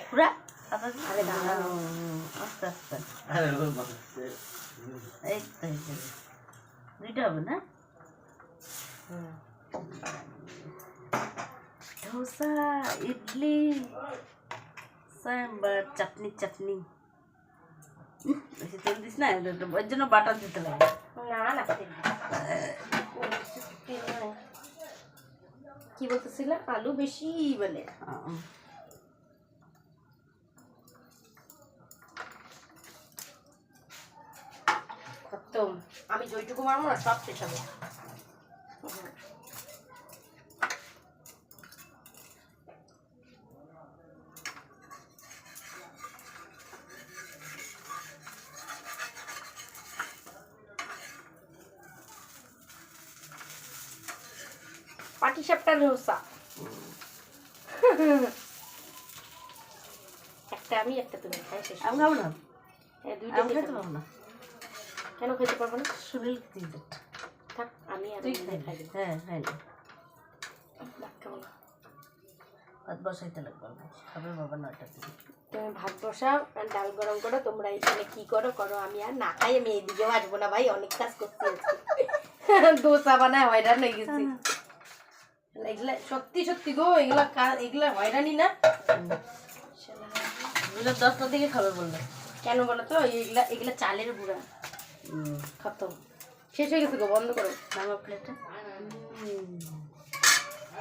পুরা আরে দাঁড়ানো আস্তে আস্তে এই তো দুইটা হবে না ধোসা ইডলি সাম্বার চাটনি চাটনি বেশি তেল দিস না ওর জন্য বাটার দিতে লাগে না না কি বলতেছিলাম আলু বেশি বলে খতম আমি যেটুকু মারবো না সব শেষ হবে পাটি সাপটা ধোসা একটা আমি একটা তুমি খাই শেষ আমি খাবো না দুইটা খেতে পারবো না কেন খেতে পারবো না শরীর দিতে থাক আমি আর খাই দেবো হ্যাঁ খাই না খাবো না ভাত বসাইতে লাগবে খাবে বাবা 9টার দিকে তুমি ভাত বসাও আর ডাল গরম করো তোমরা এখানে কি করো করো আমি আর না খাই আমি এইদিকেও আসবো না ভাই অনেক কাজ করতে দোসা বানায় হয়রান হয়ে গেছি এগুলা সত্যি সত্যি গো এগুলা হয়রানি না 10টার দিকে খাবে বললো কেন বলো তো এগুলা চালের গুঁড়া খতম শেষ হয়ে গেছে গো বন্ধ করো নামা প্লেটে